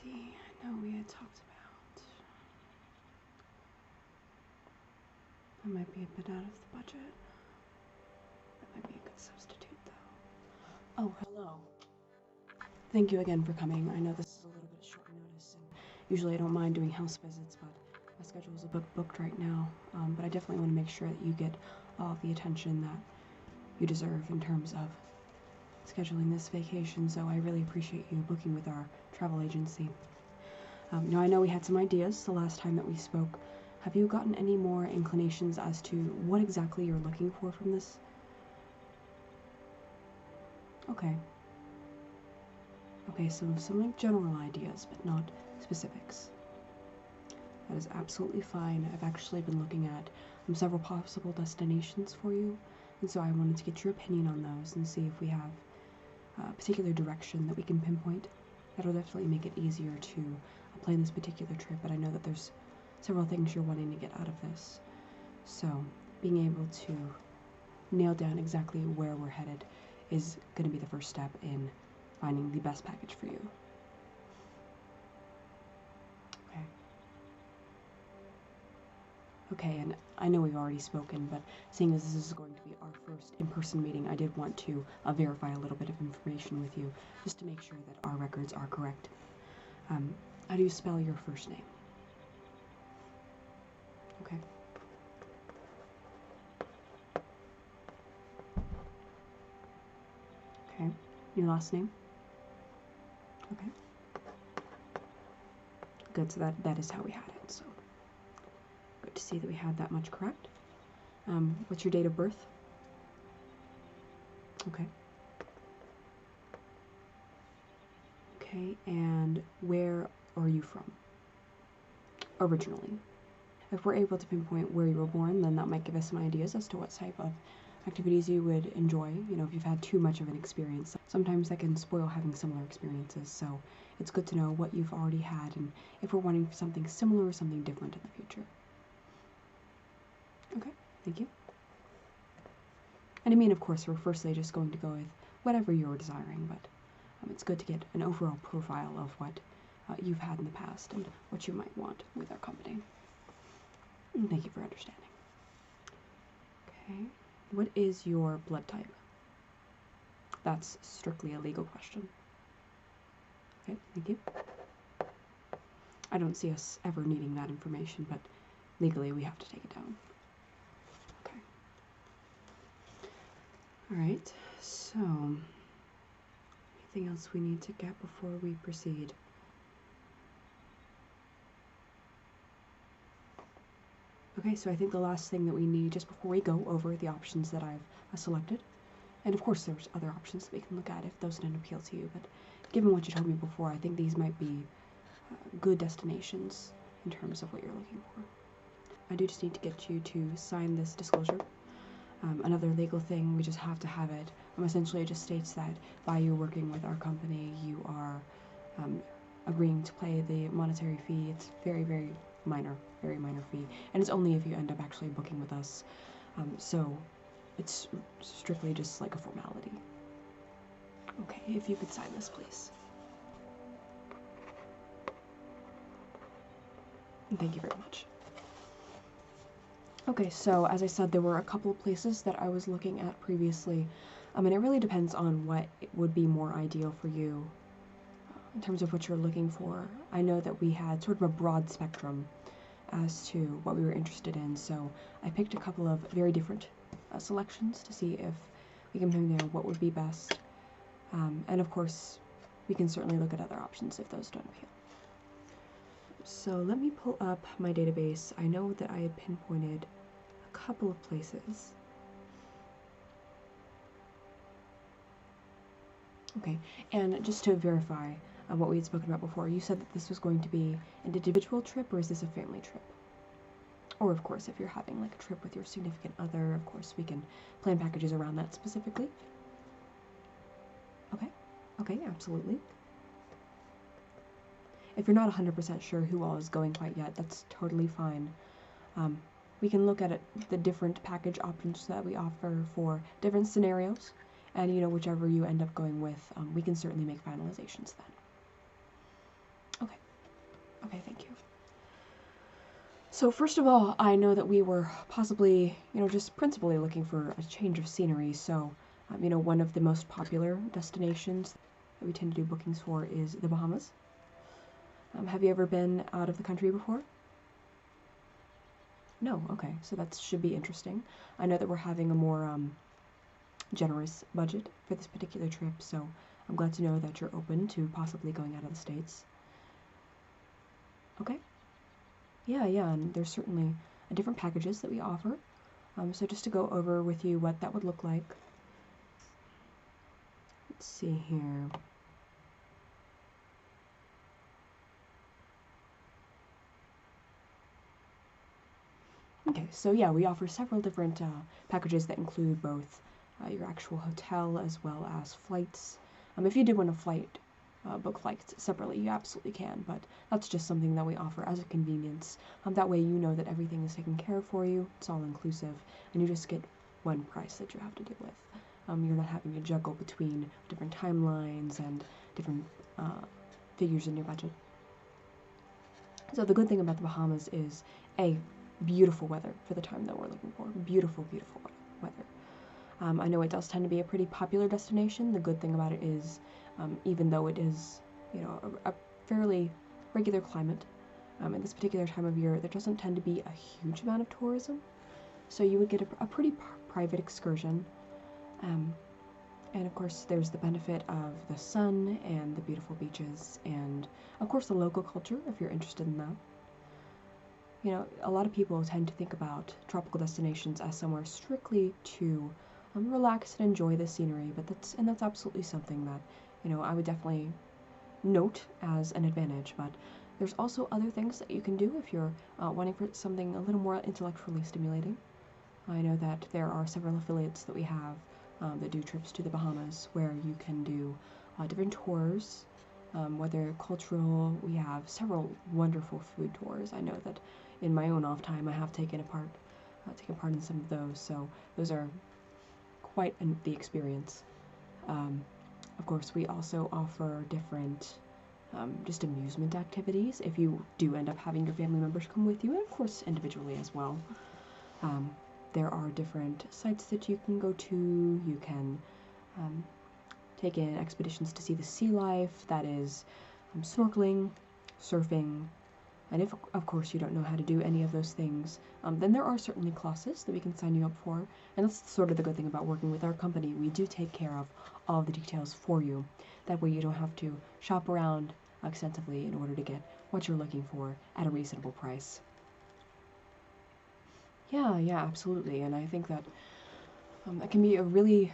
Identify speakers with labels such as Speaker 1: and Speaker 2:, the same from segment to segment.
Speaker 1: see. I know we had talked about. That might be a bit out of the budget. That might be a good substitute, though. Oh, hello. Thank you again for coming. I know this is a little bit short notice, and usually I don't mind doing house visits, but my schedule is a bit booked right now. But I definitely want to make sure that you get all the attention that you deserve in terms of scheduling this vacation, so I really appreciate you booking with our travel agency. Now, I know we had some ideas the last time that we spoke. Have you gotten any more inclinations as to what exactly you're looking for from this? Okay. Okay, so some like general ideas, but not specifics. That is absolutely fine. I've actually been looking at several possible destinations for you, and so I wanted to get your opinion on those and see if we have a particular direction that we can pinpoint. That'll definitely make it easier to plan this particular trip, but I know that there's several things you're wanting to get out of this. So being able to nail down exactly where we're headed is going to be the first step in finding the best package for you. Okay. Okay, and I know we've already spoken, but seeing as this is going to be our first in-person meeting, I did want to verify a little bit of information with you, just to make sure that our records are correct. How do you spell your first name? Okay. Okay. Your last name? Okay. Good, so that is how we had it, so good to see that we had that much correct. What's your date of birth? Okay. Okay, and where are you from originally? If we're able to pinpoint where you were born, then that might give us some ideas as to what type of activities you would enjoy. You know, if you've had too much of an experience, sometimes that can spoil having similar experiences, so it's good to know what you've already had and if we're wanting something similar or something different in the future. Okay, thank you. And I mean, of course, we're firstly just going to go with whatever you're desiring, but it's good to get an overall profile of what you've had in the past and what you might want with our company. And thank you for understanding. Okay, what is your blood type? That's strictly a legal question. Okay, thank you. I don't see us ever needing that information, but legally we have to take it down. Okay. Alright, so anything else we need to get before we proceed? Okay, so I think the last thing that we need just before we go over the options that I've selected, and of course there's other options that we can look at if those didn't appeal to you, but given what you told me before, I think these might be good destinations in terms of what you're looking for. I do just need to get you to sign this disclosure. Another legal thing, we just have to have it. Essentially it just states that by you working with our company, you are agreeing to pay the monetary fee. It's very, very minor fee, and it's only if you end up actually booking with us. So it's strictly just like a formality. Okay, if you could sign this, please. Thank you very much. Okay, so as I said, there were a couple of places that I was looking at previously, and it really depends on what would be more ideal for you in terms of what you're looking for. I know that we had sort of a broad spectrum as to what we were interested in, so I picked a couple of very different selections to see if we can compare what would be best, and of course we can certainly look at other options if those don't appeal. So let me pull up my database. I know that I had pinpointed a couple of places. Okay, and just to verify what we had spoken about before, you said that this was going to be an individual trip, or is this a family trip? Or of course, if you're having like a trip with your significant other, of course we can plan packages around that specifically. Okay, okay, absolutely. If you're not 100% sure who all is going quite yet, that's totally fine. We can look at it, the different package options that we offer for different scenarios, and you know, whichever you end up going with, we can certainly make finalizations then. Okay. Okay, thank you. So first of all, I know that we were possibly, just principally looking for a change of scenery. So, one of the most popular destinations that we tend to do bookings for is the Bahamas. Have you ever been out of the country before? No, okay, so that should be interesting. I know that we're having a more generous budget for this particular trip, so I'm glad to know that you're open to possibly going out of the States. Okay. Yeah, and there's certainly different packages that we offer. So just to go over with you what that would look like. Let's see here. Okay, so yeah, we offer several different packages that include both your actual hotel as well as flights. If you do want to book flights separately, you absolutely can, but that's just something that we offer as a convenience. That way you know that everything is taken care of for you, it's all inclusive, and you just get one price that you have to deal with. You're not having to juggle between different timelines and different figures in your budget. So the good thing about the Bahamas is, A, beautiful weather for the time that we're looking for. Beautiful, beautiful weather. I know it does tend to be a pretty popular destination. The good thing about it is, even though it is, a fairly regular climate, at this particular time of year, there doesn't tend to be a huge amount of tourism. So you would get a pretty private excursion. And of course, there's the benefit of the sun and the beautiful beaches, and of course the local culture, if you're interested in that. A lot of people tend to think about tropical destinations as somewhere strictly to relax and enjoy the scenery, but that's absolutely something that, I would definitely note as an advantage. But there's also other things that you can do if you're wanting for something a little more intellectually stimulating. I know that there are several affiliates that we have that do trips to the Bahamas where you can do different tours, whether cultural. We have several wonderful food tours. I know that in my own off time I have taken part in some of those, so those are quite the experience. Of course, we also offer different just amusement activities if you do end up having your family members come with you, and of course individually as well. There are different sites that you can go to. You can take in expeditions to see the sea life, that is snorkeling, surfing, and if, of course, you don't know how to do any of those things, then there are certainly classes that we can sign you up for, and that's sort of the good thing about working with our company. We do take care of all the details for you. That way you don't have to shop around extensively in order to get what you're looking for at a reasonable price. Yeah, absolutely, and I think that that can be a really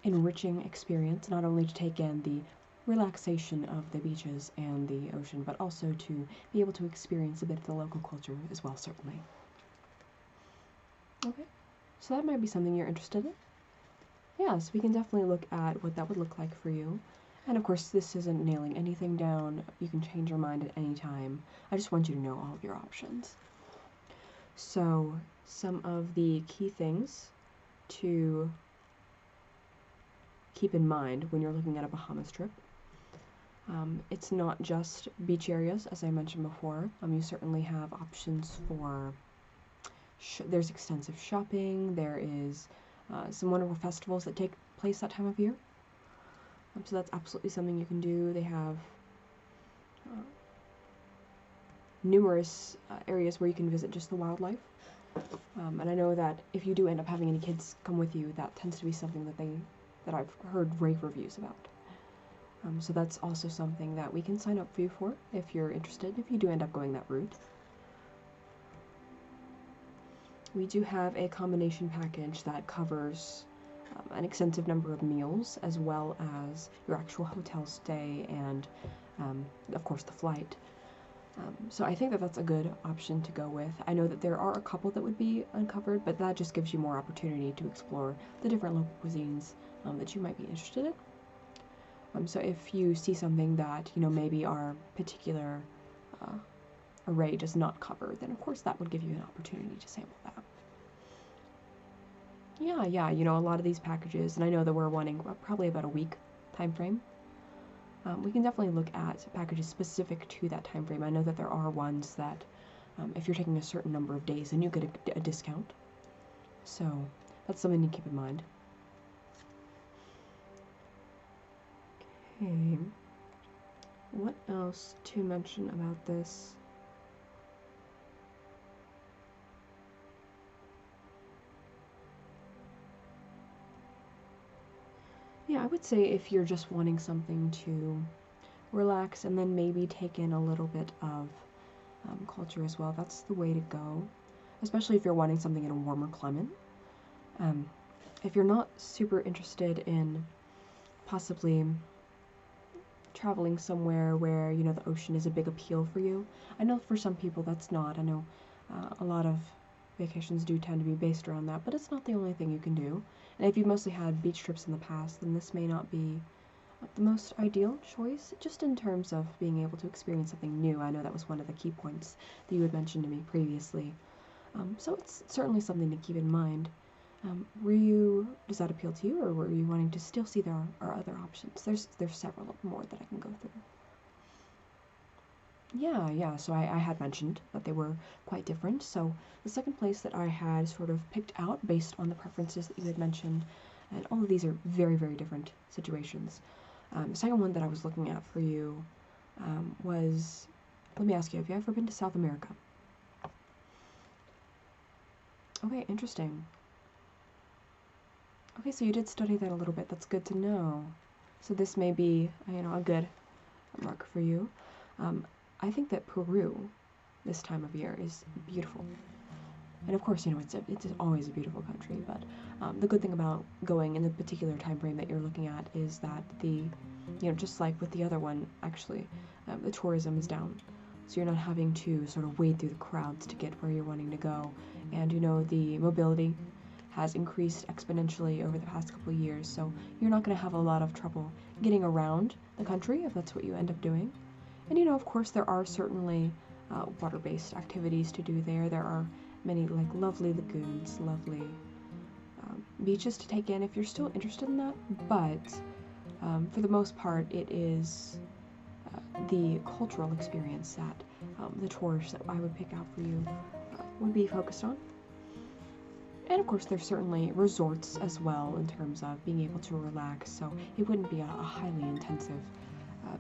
Speaker 1: enriching experience, not only to take in the relaxation of the beaches and the ocean, but also to be able to experience a bit of the local culture as well, certainly. Okay, so that might be something you're interested in. Yes, we can definitely look at what that would look like for you. And of course, this isn't nailing anything down. You can change your mind at any time. I just want you to know all of your options. So, some of the key things to keep in mind when you're looking at a Bahamas trip. It's not just beach areas, as I mentioned before. You certainly have options for, there's extensive shopping, there is some wonderful festivals that take place that time of year. So that's absolutely something you can do. They have numerous areas where you can visit just the wildlife. And I know that if you do end up having any kids come with you, that tends to be something that I've heard rave reviews about. So that's also something that we can sign up for you for if you're interested, if you do end up going that route. We do have a combination package that covers an extensive number of meals, as well as your actual hotel stay and, of course, the flight. So I think that that's a good option to go with. I know that there are a couple that would be uncovered, but that just gives you more opportunity to explore the different local cuisines that you might be interested in. So if you see something that, maybe our particular array does not cover, then of course that would give you an opportunity to sample that. Yeah, a lot of these packages, and I know that we're wanting probably about a week time frame. we can definitely look at packages specific to that time frame. I know that there are ones that if you're taking a certain number of days, then you get a discount. So that's something to keep in mind. Okay, what else to mention about this? Yeah, I would say if you're just wanting something to relax and then maybe take in a little bit of culture as well, that's the way to go, especially if you're wanting something in a warmer climate. If you're not super interested in possibly traveling somewhere where, you know, the ocean is a big appeal for you. I know for some people that's not. I know a lot of vacations do tend to be based around that, but it's not the only thing you can do. And if you've mostly had beach trips in the past, then this may not be the most ideal choice, just in terms of being able to experience something new. I know that was one of the key points that you had mentioned to me previously. So it's certainly something to keep in mind. Does that appeal to you, or were you wanting to still see there are other options? There's several more that I can go through. Yeah, so I had mentioned that they were quite different. So the second place that I had sort of picked out based on the preferences that you had mentioned, and all of these are very, very different situations. The second one that I was looking at for you was, let me ask you, have you ever been to South America? Okay, interesting. Okay, so you did study that a little bit. That's good to know. So this may be, you know, a good mark for you. I think that Peru, this time of year, is beautiful. And of course, you know, it's always a beautiful country, but the good thing about going in the particular time frame that you're looking at is that you know, just like with the other one, actually, the tourism is down. So you're not having to sort of wade through the crowds to get where you're wanting to go. And, you know, the mobility has increased exponentially over the past couple of years, so you're not going to have a lot of trouble getting around the country if that's what you end up doing. And, you know, of course, there are certainly water-based activities to do there. There are many, like, lovely lagoons, lovely beaches to take in if you're still interested in that, but for the most part, it is the cultural experience that the tours that I would pick out for you would be focused on. And of course, there's certainly resorts as well in terms of being able to relax, so it wouldn't be a highly intensive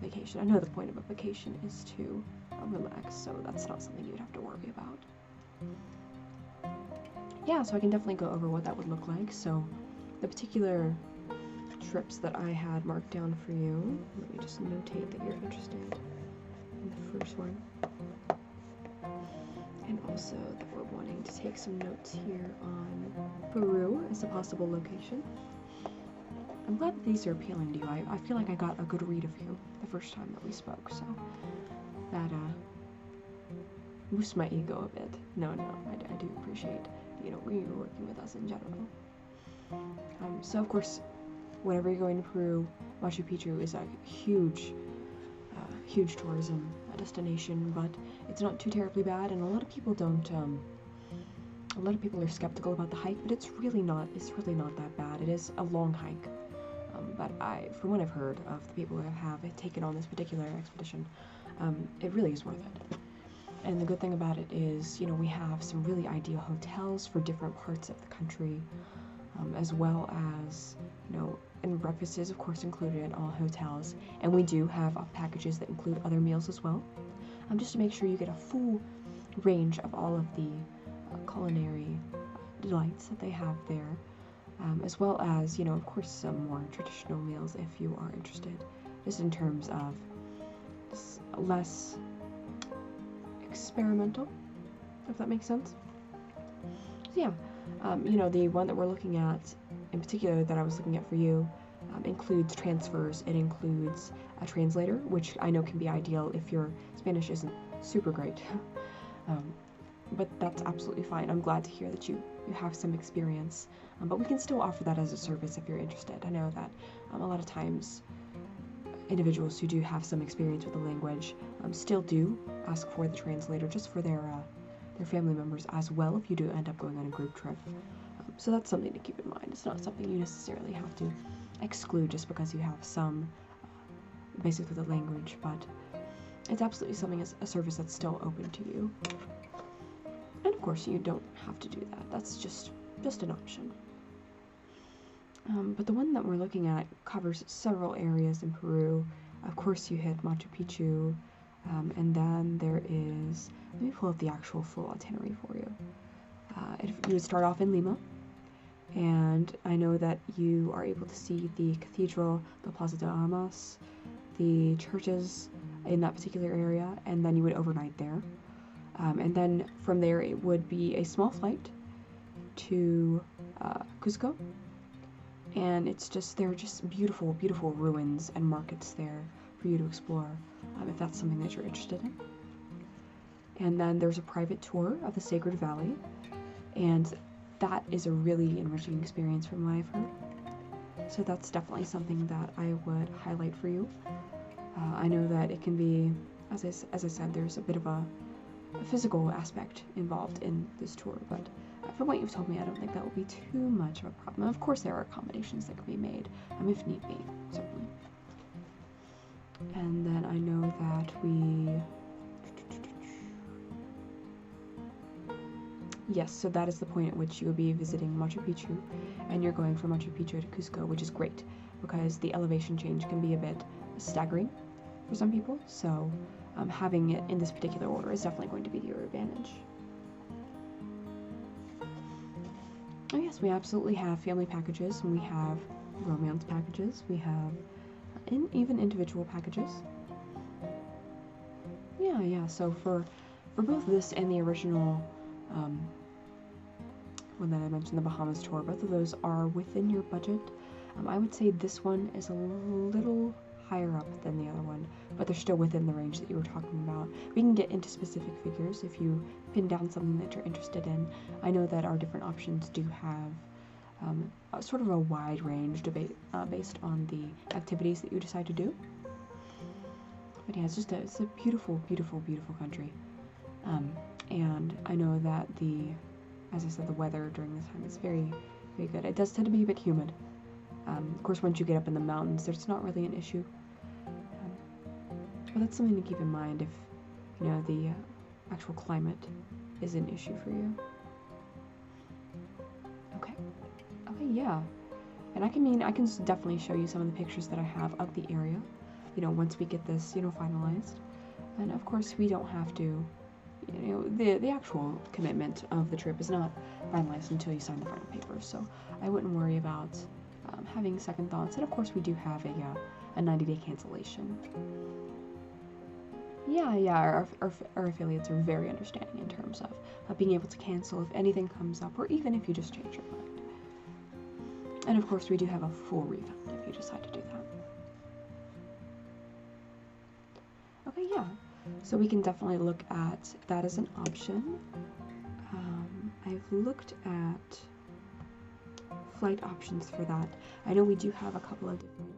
Speaker 1: vacation. I know the point of a vacation is to relax, so that's not something you'd have to worry about. Yeah, so I can definitely go over what that would look like. So the particular trips that I had marked down for you, let me just notate that you're interested in the first one. And also that we're wanting to take some notes here on Peru as a possible location. I'm glad that these are appealing to you. I feel like I got a good read of you the first time that we spoke, so that boosts my ego a bit. No, I do appreciate, you know, you working with us in general. So of course, whenever you're going to Peru, Machu Picchu is a huge tourism destination, but it's not too terribly bad, and a lot of people don't. A lot of people are skeptical about the hike, but it's really not that bad. It is a long hike, but from what I've heard of the people who have taken on this particular expedition, it really is worth it. And the good thing about it is, you know, we have some really ideal hotels for different parts of the country, as well as, you know, and breakfast is of course included in all hotels, and we do have packages that include other meals as well, just to make sure you get a full range of all of the culinary delights that they have there, as well as, you know, of course, some more traditional meals if you are interested, just in terms of less experimental, if that makes sense. So yeah, you know, the one that we're looking at in particular that I was looking at for you includes transfers. It includes a translator, which I know can be ideal if your Spanish isn't super great. But that's absolutely fine. I'm glad to hear that you have some experience, but we can still offer that as a service if you're interested. I know that a lot of times individuals who do have some experience with the language still do ask for the translator just for their family members as well if you do end up going on a group trip. So that's something to keep in mind. It's not something you necessarily have to exclude just because you have some basically the language, but it's absolutely something as a service that's still open to you. And of course, you don't have to do that. That's just an option. But the one that we're looking at covers several areas in Peru. Of course, you hit Machu Picchu, and then there is, let me pull up the actual full itinerary for you. You would start off in Lima, and I know that you are able to see the cathedral, the Plaza de Armas, the churches in that particular area, and then you would overnight there. And then from there it would be a small flight to Cusco, and there are just beautiful, beautiful ruins and markets there for you to explore, if that's something that you're interested in. And then there's a private tour of the Sacred Valley, and that is a really enriching experience from what I've heard. So that's definitely something that I would highlight for you. I know that it can be, as I said, there's a bit of a physical aspect involved in this tour, but from what you've told me, I don't think that will be too much of a problem. Of course, there are accommodations that can be made, if need be, certainly. And then I know that yes, so that is the point at which you will be visiting Machu Picchu, and you're going from Machu Picchu to Cusco, which is great, because the elevation change can be a bit staggering for some people, so having it in this particular order is definitely going to be to your advantage. Oh yes, we absolutely have family packages, and we have romance packages, we have even individual packages. Yeah, so for both this and the original one that I mentioned, the Bahamas tour, both of those are within your budget. I would say this one is a little higher up than the other one, but they're still within the range that you were talking about. We can get into specific figures if you pin down something that you're interested in. I know that our different options do have sort of a wide range based on the activities that you decide to do. But yeah, it's a beautiful, beautiful, beautiful country. And I know that as I said, the weather during this time is very, very good. It does tend to be a bit humid. Of course, once you get up in the mountains, there's not really an issue. But that's something to keep in mind if, the actual climate is an issue for you. Okay, yeah. And I can definitely show you some of the pictures that I have of the area, once we get this, finalized. And of course, we don't have to, the actual commitment of the trip is not finalized until you sign the final papers, so I wouldn't worry about having second thoughts. And of course, we do have a 90-day cancellation. Yeah, our affiliates are very understanding in terms of being able to cancel if anything comes up, or even if you just change your mind. And of course, we do have a full refund if you decide to do that. Okay, yeah. So we can definitely look at that as an option. I've looked at flight options for that. I know we do have a couple of different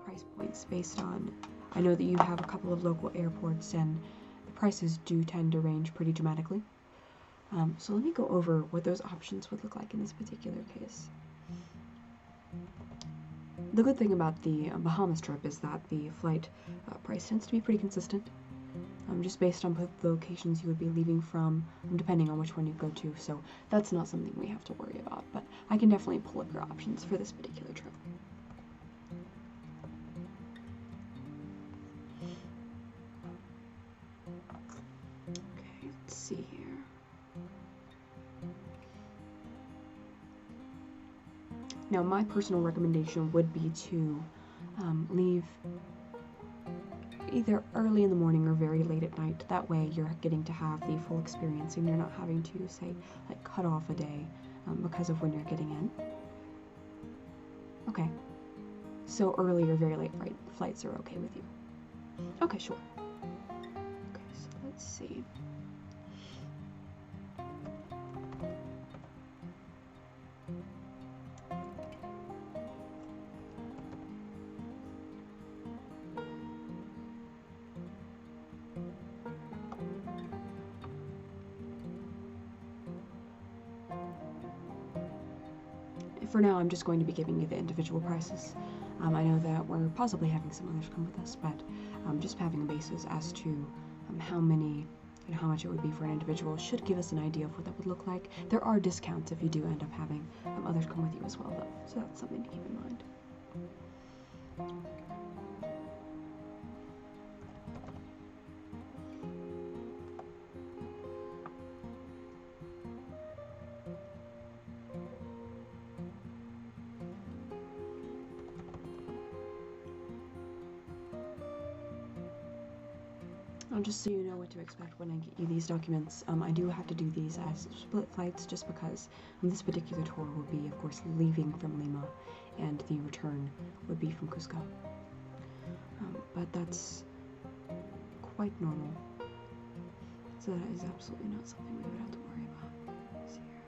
Speaker 1: price points based on, I know that you have a couple of local airports, and the prices do tend to range pretty dramatically. So let me go over what those options would look like in this particular case. The good thing about the Bahamas trip is that the flight price tends to be pretty consistent, just based on the locations you would be leaving from, depending on which one you go to, so that's not something we have to worry about, but I can definitely pull up your options for this particular trip. Okay, let's see here. Now, my personal recommendation would be to leave either early in the morning or very late at night. That way you're getting to have the full experience and you're not having to, say, like cut off a day because of when you're getting in. Okay, so early or very late flights are okay with you. Okay, sure. Okay, so let's see. For now, I'm just going to be giving you the individual prices. I know that we're possibly having some others come with us, but just having a basis as to how many and how much it would be for an individual should give us an idea of what that would look like. There are discounts if you do end up having others come with you as well, though, so that's something to keep in mind. Just so you know what to expect when I get you these documents, I do have to do these as split flights just because this particular tour will be, of course, leaving from Lima, and the return would be from Cusco. But that's quite normal, so that is absolutely not something we would have to worry about. Let's see here.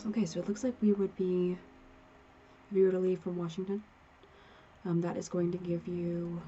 Speaker 1: Okay, so it looks like we would be, if you were to leave from Washington, that is going to give you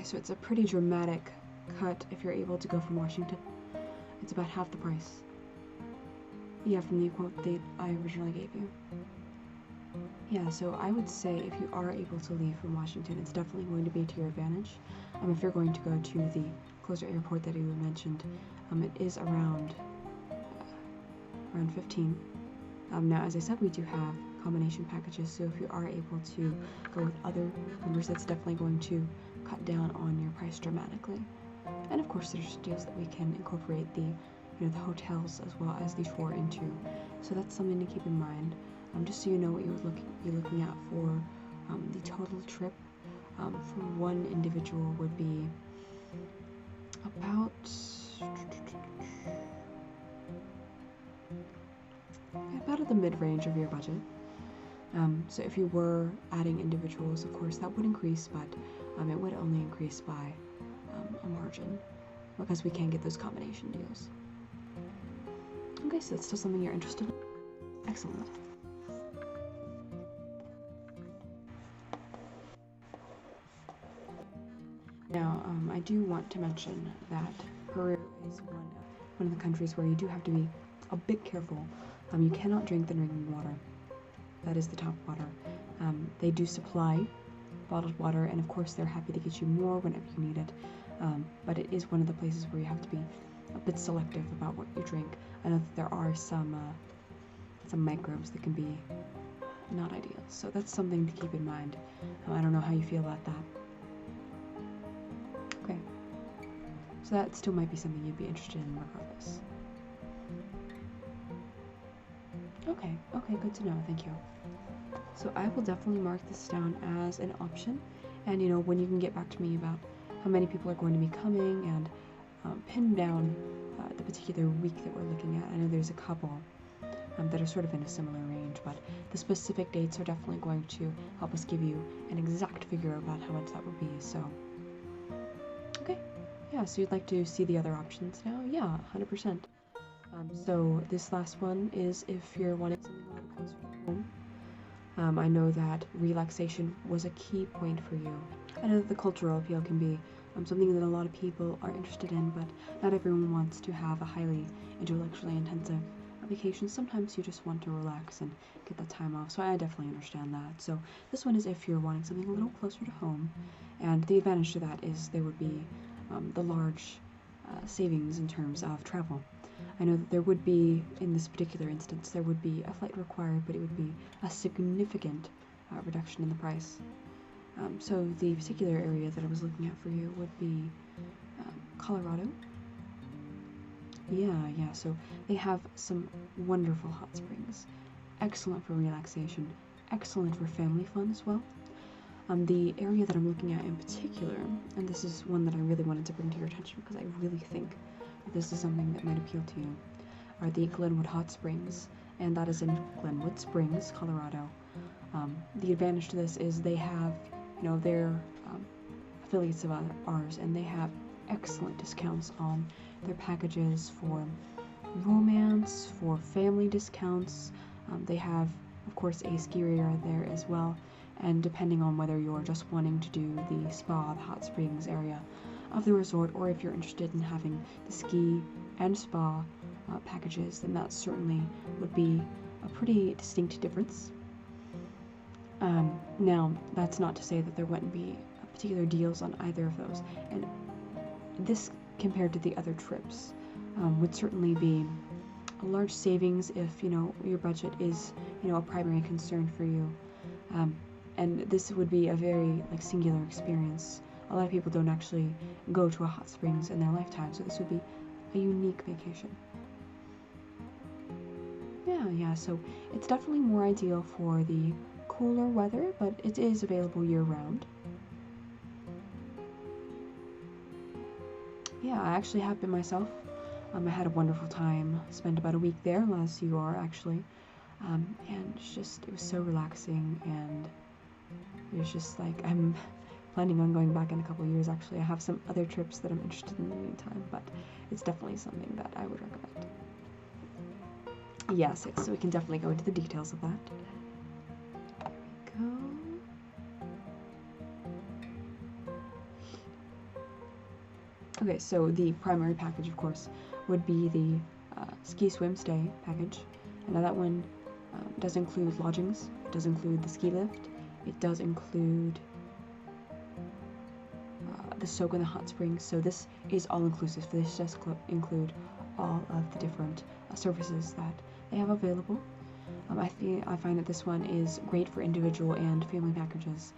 Speaker 1: so it's a pretty dramatic cut if you're able to go from Washington. It's about half the price. Yeah, from the quote that I originally gave you. Yeah, so I would say if you are able to leave from Washington, it's definitely going to be to your advantage. If you're going to go to the closer airport that you mentioned, it is around 15. Now, as I said, we do have combination packages, so if you are able to go with other members, that's definitely going to cut down on your price dramatically. And of course, there's deals that we can incorporate the the hotels as well as the tour into. So that's something to keep in mind. Just so you know what you would be looking at for the total trip for one individual would be about at the mid-range of your budget. So if you were adding individuals, of course, that would increase, but it would only increase by a margin because we can get those combination deals. Okay, so that's still something you're interested in? Excellent. Now, I do want to mention that Peru is one of the countries where you do have to be a bit careful. You cannot drink the drinking water. That is the top water. They do supply bottled water, and of course they're happy to get you more whenever you need it. But it is one of the places where you have to be a bit selective about what you drink. I know that there are some microbes that can be not ideal, so that's something to keep in mind. I don't know how you feel about that. Okay, so that still might be something you'd be interested in regardless. Okay, good to know, thank you. So I will definitely mark this down as an option, and when you can get back to me about how many people are going to be coming and pin down the particular week that we're looking at. I know there's a couple, that are sort of in a similar range, but the specific dates are definitely going to help us give you an exact figure about how much that would be. So, okay, yeah, so you'd like to see the other options now? Yeah, 100%. So this last one is if you're wanting something a little closer to home. I know that relaxation was a key point for you. I know that the cultural appeal can be something that a lot of people are interested in, but not everyone wants to have a highly intellectually intensive vacation. Sometimes you just want to relax and get that time off, so I definitely understand that. So this one is if you're wanting something a little closer to home, and the advantage to that is there would be the large savings in terms of travel. I know that there would be, in this particular instance, there would be a flight required, but it would be a significant reduction in the price. So the particular area that I was looking at for you would be Colorado. Yeah, so they have some wonderful hot springs. Excellent for relaxation, excellent for family fun as well. The area that I'm looking at in particular, and this is one that I really wanted to bring to your attention because I really think that this is something that might appeal to you, are the Glenwood Hot Springs, and that is in Glenwood Springs, Colorado. The advantage to this is they have, they're affiliates of ours, and they have excellent discounts on their packages for romance, for family discounts. They have, of course, a ski area there as well, and depending on whether you're just wanting to do the spa, the hot springs area of the resort, or if you're interested in having the ski and spa packages, then that certainly would be a pretty distinct difference. Now, that's not to say that there wouldn't be particular deals on either of those, and this compared to the other trips would certainly be a large savings if your budget is a primary concern for you, and this would be a very singular experience. A lot of people don't actually go to a hot springs in their lifetime, so this would be a unique vacation. Yeah, so it's definitely more ideal for the cooler weather, but it is available year-round. Yeah, I actually have been myself. I had a wonderful time. Spent about a week there, as you are actually, and it was so relaxing, and it was just like I'm planning on going back in a couple of years. Actually, I have some other trips that I'm interested in the meantime, but it's definitely something that I would recommend. Yes, so we can definitely go into the details of that. There we go. Okay, so the primary package, of course, would be the ski swim stay package, and now that one does include lodgings, it does include the ski lift, it does include the soak in the hot springs, so this is all inclusive. This does include all of the different services that they have available. I find that this one is great for individual and family packages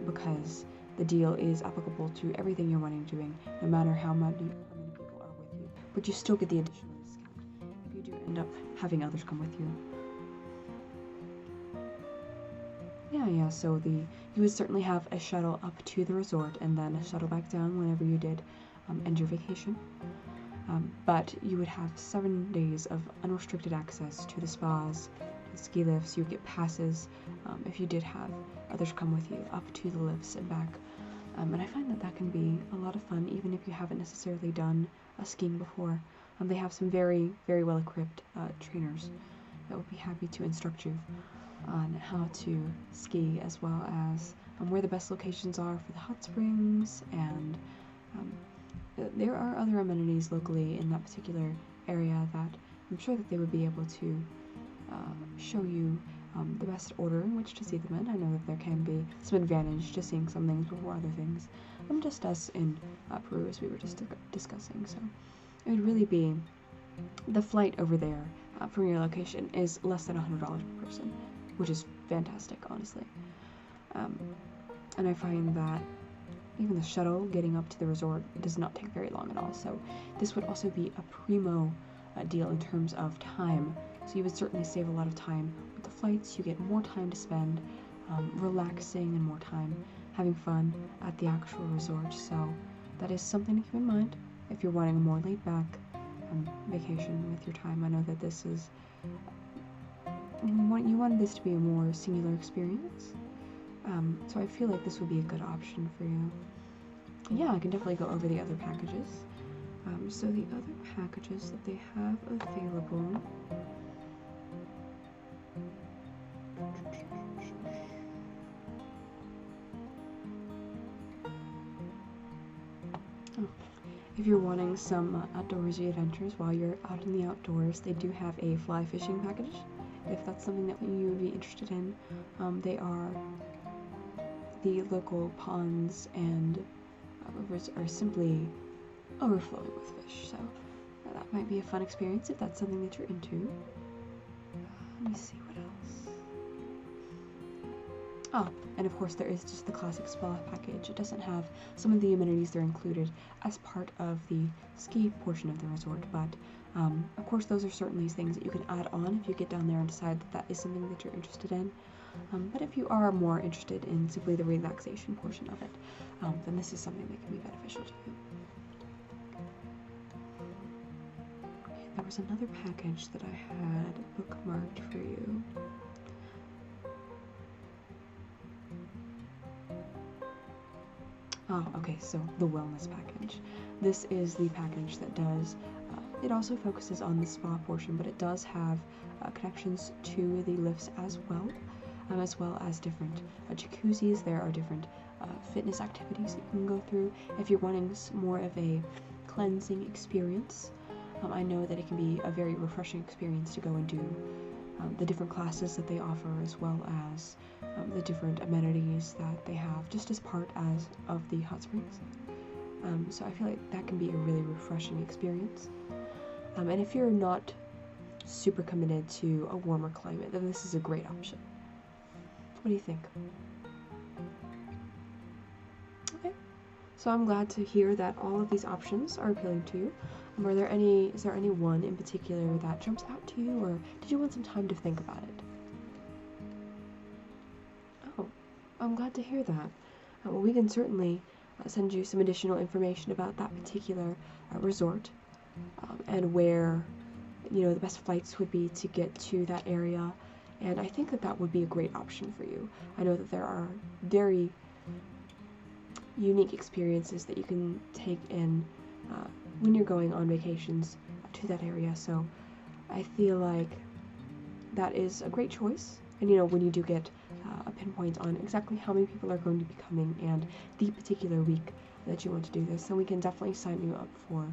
Speaker 1: because the deal is applicable to everything you're wanting doing, no matter how many people are with you, but you still get the additional discount if you do end up having others come with you. Yeah, so you would certainly have a shuttle up to the resort and then a shuttle back down whenever you did end your vacation. But you would have 7 days of unrestricted access to the spas, to the ski lifts. You would get passes if you did have others come with you up to the lifts and back. And I find that can be a lot of fun, even if you haven't necessarily done skiing before. They have some very, very well-equipped trainers that would be happy to instruct you on how to ski, as well as where the best locations are for the hot springs, and there are other amenities locally in that particular area that I'm sure that they would be able to show you the best order in which to see them in. I know that there can be some advantage to seeing some things before other things, just as in Peru, as we were just discussing. So it would really be the flight over there from your location is less than $100 per person, which is fantastic, honestly. And I find that even the shuttle getting up to the resort does not take very long at all. So this would also be a primo deal in terms of time. So you would certainly save a lot of time with the flights. You get more time to spend relaxing and more time having fun at the actual resort. So that is something to keep in mind if you're wanting a more laid back vacation with your time. I know that this is you wanted this to be a more singular experience. So I feel like this would be a good option for you. Yeah, I can definitely go over the other packages. So the other packages that they have available. Oh. If you're wanting some outdoorsy adventures while you're out in the outdoors, they do have a fly fishing package. If that's something that you would be interested in, they are the local ponds and rivers are simply overflowing with fish, so that might be a fun experience if that's something that you're into. Let me see what else. Oh, and of course there is just the classic spa package. It doesn't have some of the amenities that are included as part of the ski portion of the resort, but of course those are certainly things that you can add on if you get down there and decide that that is something that you're interested in. But if you are more interested in simply the relaxation portion of it, then this is something that can be beneficial to you. Okay, there was another package that I had bookmarked for you. Oh, okay, so the wellness package. This is the package that does, it also focuses on the spa portion, but it does have connections to the lifts as well as different jacuzzis. There are different fitness activities that you can go through. If you're wanting more of a cleansing experience, I know that it can be a very refreshing experience to go and do the different classes that they offer, as well as the different amenities that they have just as part of the hot springs. So I feel like that can be a really refreshing experience. And if you're not super committed to a warmer climate, then this is a great option. What do you think? Okay, so I'm glad to hear that all of these options are appealing to you. Is there any one in particular that jumps out to you, or did you want some time to think about it? Oh, I'm glad to hear that. Well, we can certainly send you some additional information about that particular resort and where, the best flights would be to get to that area. And I think that that would be a great option for you. I know that there are very unique experiences that you can take in when you're going on vacations to that area. So I feel like that is a great choice. And when you do get a pinpoint on exactly how many people are going to be coming and the particular week that you want to do this, then we can definitely sign you up for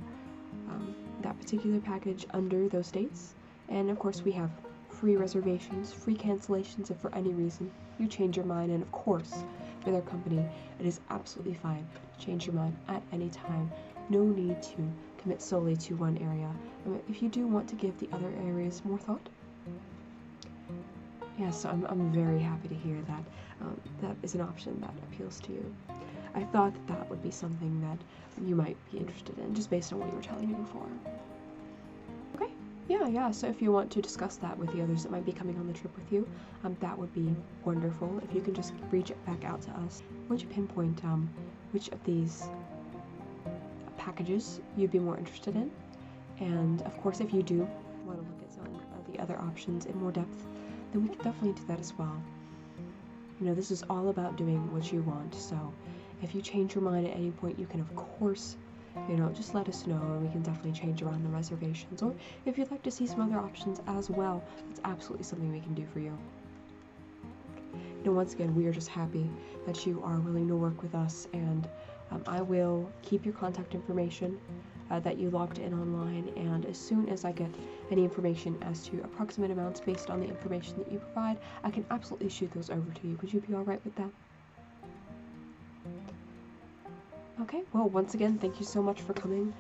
Speaker 1: that particular package under those dates. And of course we have free reservations, free cancellations if for any reason you change your mind, and of course with our company it is absolutely fine to change your mind at any time. No need to commit solely to one area. If you do want to give the other areas more thought, yes, I'm very happy to hear that that is an option that appeals to you. I thought that would be something that you might be interested in, just based on what you were telling me before. Okay, yeah, so if you want to discuss that with the others that might be coming on the trip with you, that would be wonderful. If you can just reach back out to us, would you pinpoint which of these packages you'd be more interested in? And of course, if you do want to look at some of the other options in more depth, then we can definitely do that as well. This is all about doing what you want, so if you change your mind at any point, you can of course, just let us know, and we can definitely change around the reservations. Or if you'd like to see some other options as well, it's absolutely something we can do for you. Once again, we are just happy that you are willing to work with us, and I will keep your contact information that you logged in online, and as soon as I get any information as to approximate amounts based on the information that you provide, I can absolutely shoot those over to you. Would you be all right with that? Okay, well, once again, thank you so much for coming.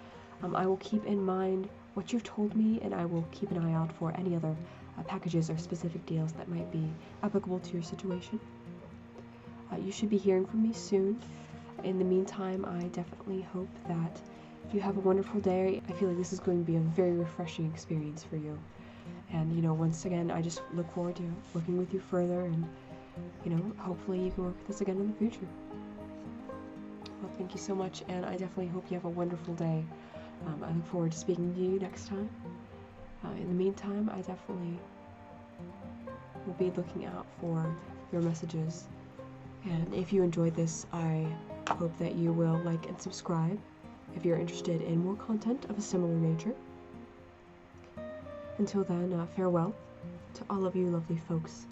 Speaker 1: I will keep in mind what you've told me, and I will keep an eye out for any other packages or specific deals that might be applicable to your situation. You should be hearing from me soon. In the meantime, I definitely hope that you have a wonderful day. I feel like this is going to be a very refreshing experience for you. And, once again, I just look forward to working with you further, and, hopefully you can work with us again in the future. Well, thank you so much, and I definitely hope you have a wonderful day. I look forward to speaking to you next time. In the meantime, I definitely will be looking out for your messages. And if you enjoyed this, I hope that you will like and subscribe if you're interested in more content of a similar nature. Until then, farewell to all of you lovely folks.